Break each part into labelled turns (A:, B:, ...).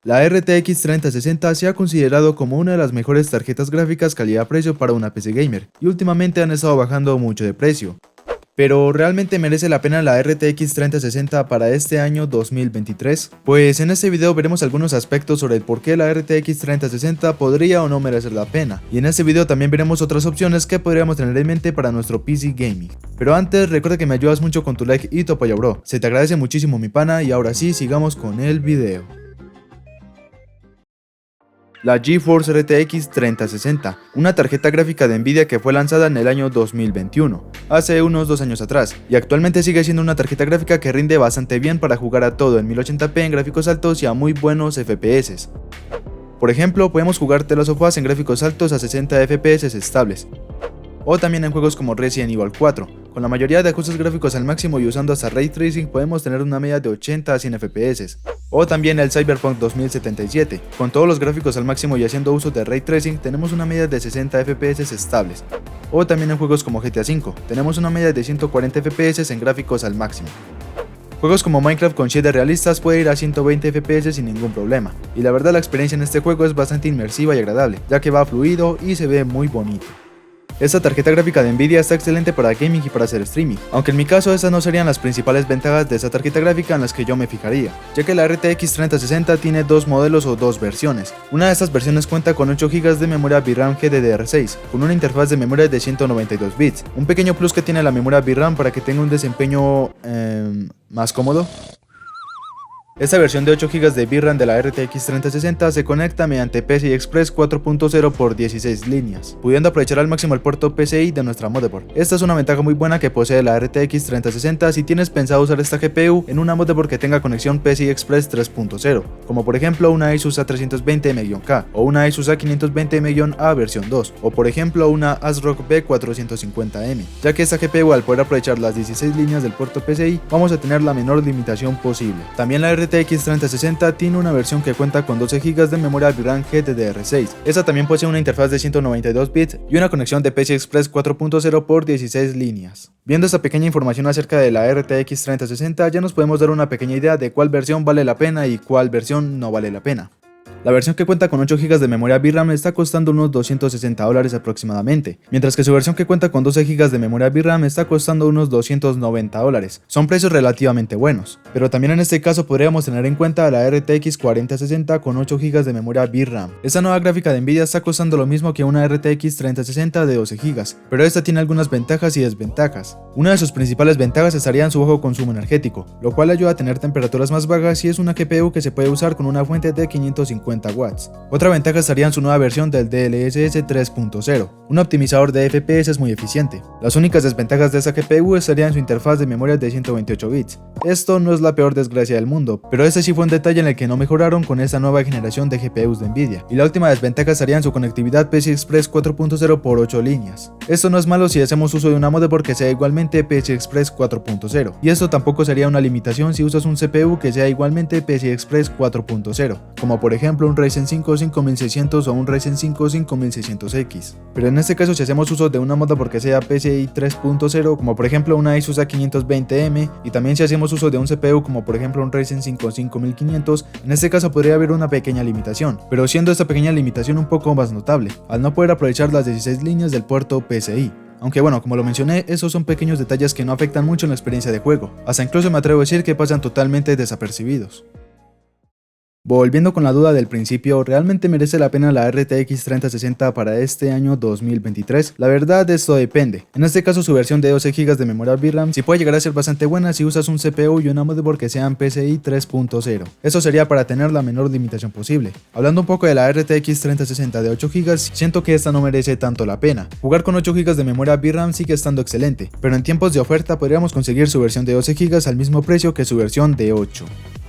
A: La RTX 3060 se ha considerado como una de las mejores tarjetas gráficas calidad-precio para una PC gamer, y últimamente han estado bajando mucho de precio. Pero ¿realmente merece la pena la RTX 3060 para este año 2023? Pues en este video veremos algunos aspectos sobre el por qué la RTX 3060 podría o no merecer la pena, y en este video también veremos otras opciones que podríamos tener en mente para nuestro PC gaming. Pero antes recuerda que me ayudas mucho con tu like y tu apoyo, bro, se te agradece muchísimo mi pana, y ahora sí, sigamos con el video. La GeForce RTX 3060, una tarjeta gráfica de Nvidia que fue lanzada en el año 2021, hace unos 2 años atrás, y actualmente sigue siendo una tarjeta gráfica que rinde bastante bien para jugar a todo en 1080p en gráficos altos y a muy buenos FPS. Por ejemplo, podemos jugar The Last of Us en gráficos altos a 60 FPS estables, o también en juegos como Resident Evil 4. Con la mayoría de ajustes gráficos al máximo y usando hasta Ray Tracing podemos tener una media de 80 a 100 FPS. O también el Cyberpunk 2077, con todos los gráficos al máximo y haciendo uso de Ray Tracing tenemos una media de 60 FPS estables. O también en juegos como GTA V, tenemos una media de 140 FPS en gráficos al máximo. Juegos como Minecraft con shaders realistas puede ir a 120 FPS sin ningún problema, y la verdad la experiencia en este juego es bastante inmersiva y agradable, ya que va fluido y se ve muy bonito. Esta tarjeta gráfica de Nvidia está excelente para gaming y para hacer streaming, aunque en mi caso esas no serían las principales ventajas de esta tarjeta gráfica en las que yo me fijaría, ya que la RTX 3060 tiene dos modelos o dos versiones. Una de estas versiones cuenta con 8 GB de memoria VRAM GDDR6, con una interfaz de memoria de 192 bits, un pequeño plus que tiene la memoria VRAM para que tenga un desempeño más cómodo. Esta versión de 8 GB de VRAM de la RTX 3060 se conecta mediante PCI Express 4.0 por 16 líneas, pudiendo aprovechar al máximo el puerto PCI de nuestra motherboard. Esta es una ventaja muy buena que posee la RTX 3060 si tienes pensado usar esta GPU en una motherboard que tenga conexión PCI Express 3.0, como por ejemplo una Asus A320M-K o una Asus A520M-A versión 2, o por ejemplo una ASRock B450M, ya que esta GPU al poder aprovechar las 16 líneas del puerto PCI vamos a tener la menor limitación posible. También la RTX 3060 tiene una versión que cuenta con 12 GB de memoria VRAM GDDR6. Esta también posee una interfaz de 192 bits y una conexión de PCI Express 4.0 por 16 líneas. Viendo esta pequeña información acerca de la RTX 3060 ya nos podemos dar una pequeña idea de cuál versión vale la pena y cuál versión no vale la pena. La versión que cuenta con 8 GB de memoria VRAM está costando unos $260 aproximadamente, mientras que su versión que cuenta con 12 GB de memoria VRAM está costando unos $290. Son precios relativamente buenos, pero también en este caso podríamos tener en cuenta la RTX 4060 con 8 GB de memoria VRAM. Esta nueva gráfica de Nvidia está costando lo mismo que una RTX 3060 de 12 GB, pero esta tiene algunas ventajas y desventajas. Una de sus principales ventajas estaría en su bajo consumo energético, lo cual ayuda a tener temperaturas más bajas y es una GPU que se puede usar con una fuente de 550 watts. Otra ventaja estaría en su nueva versión del DLSS 3.0, un optimizador de FPS muy eficiente. Las únicas desventajas de esta GPU estarían en su interfaz de memoria de 128 bits. Esto no es la peor desgracia del mundo, pero este sí fue un detalle en el que no mejoraron con esta nueva generación de GPUs de Nvidia. Y la última desventaja estaría en su conectividad PCI Express 4.0 por 8 líneas. Esto no es malo si hacemos uso de una motherboard que sea igualmente PCI Express 4.0, y esto tampoco sería una limitación si usas un CPU que sea igualmente PCI Express 4.0, como por ejemplo un Ryzen 5 5600 o un Ryzen 5 5600X. Pero en este caso si hacemos uso de una motherboard que sea PCI 3.0, como por ejemplo una Asus A520M, y también si hacemos uso de un CPU como por ejemplo un Ryzen 5 5500, en este caso podría haber una pequeña limitación, pero siendo esta pequeña limitación un poco más notable, al no poder aprovechar las 16 líneas del puerto PCI. Aunque bueno, como lo mencioné, esos son pequeños detalles que no afectan mucho en la experiencia de juego, hasta incluso me atrevo a decir que pasan totalmente desapercibidos. Volviendo con la duda del principio, ¿realmente merece la pena la RTX 3060 para este año 2023? La verdad, esto depende. En este caso, su versión de 12 GB de memoria VRAM sí puede llegar a ser bastante buena si usas un CPU y una motherboard que sean PCI 3.0. Eso sería para tener la menor limitación posible. Hablando un poco de la RTX 3060 de 8 GB, siento que esta no merece tanto la pena. Jugar con 8 GB de memoria VRAM sigue estando excelente, pero en tiempos de oferta podríamos conseguir su versión de 12 GB al mismo precio que su versión de 8.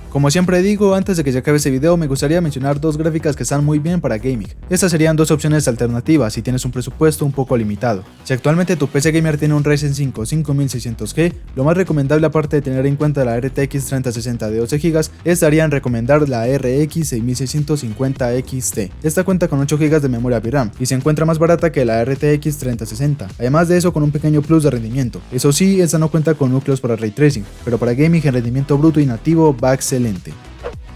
A: Como siempre digo, antes de que se acabe este video me gustaría mencionar dos gráficas que están muy bien para gaming. Estas serían dos opciones alternativas si tienes un presupuesto un poco limitado. Si actualmente tu PC gamer tiene un Ryzen 5 5600G, lo más recomendable aparte de tener en cuenta la RTX 3060 de 12 GB, estaría en recomendar la RX 6650 XT. Esta cuenta con 8 GB de memoria VRAM y se encuentra más barata que la RTX 3060, además de eso con un pequeño plus de rendimiento. Eso sí, esta no cuenta con núcleos para Ray Tracing, pero para gaming en rendimiento bruto y nativo va excelente.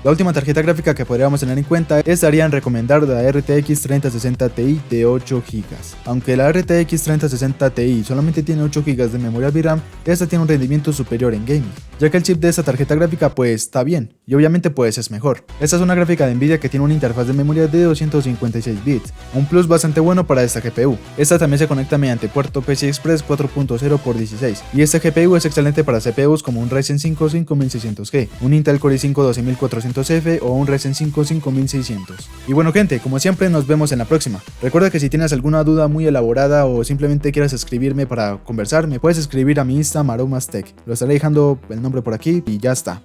A: La última tarjeta gráfica que podríamos tener en cuenta estaría en recomendar la RTX 3060 Ti de 8 GB. Aunque la RTX 3060 Ti solamente tiene 8 GB de memoria VRAM, esta tiene un rendimiento superior en gaming, ya que el chip de esta tarjeta gráfica pues está bien, y obviamente pues es mejor. Esta es una gráfica de Nvidia que tiene una interfaz de memoria de 256 bits, un plus bastante bueno para esta GPU. Esta también se conecta mediante puerto PCI Express 4.0x16, y esta GPU es excelente para CPUs como un Ryzen 5 5600G, un Intel Core i5 12400F o un Ryzen 5 5600. Y bueno gente, como siempre nos vemos en la próxima. Recuerda que si tienes alguna duda muy elaborada o simplemente quieres escribirme para conversar, me puedes escribir a mi Insta Maromastech. Lo estaré dejando el nombre por aquí y ya está.